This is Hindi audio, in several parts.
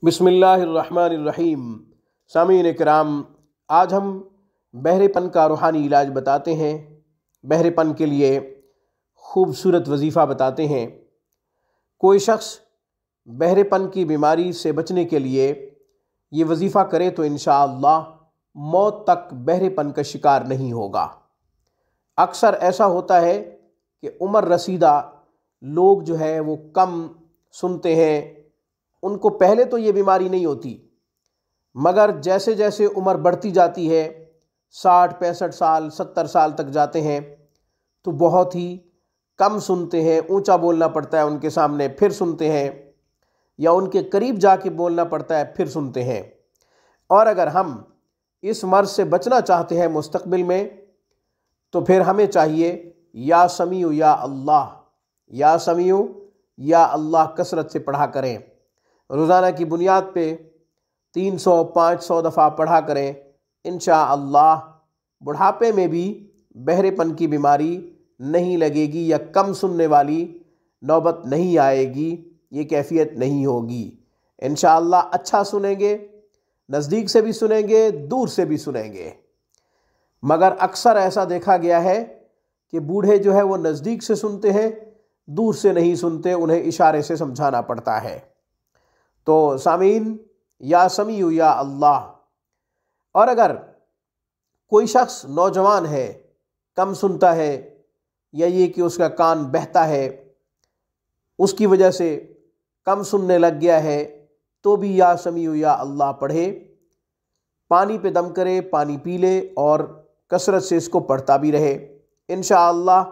बिस्मिल्लाहिर्रहमानिर्रहीम। सामीन किराम, आज हम बहरेपन का रूहानी इलाज बताते हैं। बहरेपन के लिए खूबसूरत वजीफ़ा बताते हैं। कोई शख्स बहरेपन की बीमारी से बचने के लिए ये वजीफ़ा करे तो इंशाअल्लाह मौत तक बहरेपन का शिकार नहीं होगा। अक्सर ऐसा होता है कि उम्र रसीदा लोग जो है वो कम सुनते हैं। उनको पहले तो ये बीमारी नहीं होती, मगर जैसे जैसे उम्र बढ़ती जाती है, 60-65 साल 70 साल तक जाते हैं, तो बहुत ही कम सुनते हैं। ऊंचा बोलना पड़ता है उनके सामने, फिर सुनते हैं, या उनके करीब जाके बोलना पड़ता है, फिर सुनते हैं। और अगर हम इस मर्ज से बचना चाहते हैं मुस्तकबिल में, तो फिर हमें चाहिए या समीउ या अल्लाह, या समीउ या अल्लाह कसरत से पढ़ा करें। रोज़ाना की बुनियाद पे 300-500 दफ़ा पढ़ा करें। इंशाअल्लाह बुढ़ापे में भी बहरेपन की बीमारी नहीं लगेगी, या कम सुनने वाली नौबत नहीं आएगी, ये कैफियत नहीं होगी। इंशाअल्लाह अच्छा सुनेंगे, नज़दीक से भी सुनेंगे, दूर से भी सुनेंगे। मगर अक्सर ऐसा देखा गया है कि बूढ़े जो है वो नज़दीक से सुनते हैं, दूर से नहीं सुनते, उन्हें इशारे से समझाना पड़ता है। तो सामीन, या समीउ या अल्लाह। और अगर कोई शख्स नौजवान है, कम सुनता है, या ये कि उसका कान बहता है, उसकी वजह से कम सुनने लग गया है, तो भी या समीउ या अल्लाह पढ़े। पानी पे दम करे, पानी पी ले और कसरत से इसको पढ़ता भी रहे। इंशाअल्लाह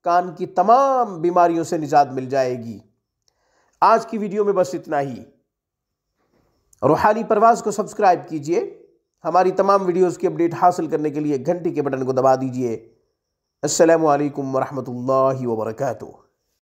कान की तमाम बीमारियों से निजात मिल जाएगी। आज की वीडियो में बस इतना ही। रोहानी परवाज़ को सब्सक्राइब कीजिए। हमारी तमाम वीडियोस की अपडेट हासिल करने के लिए घंटी के बटन को दबा दीजिए। अस्सलामु अलैकुम वरहमतुल्लाहि वबरकातुहू।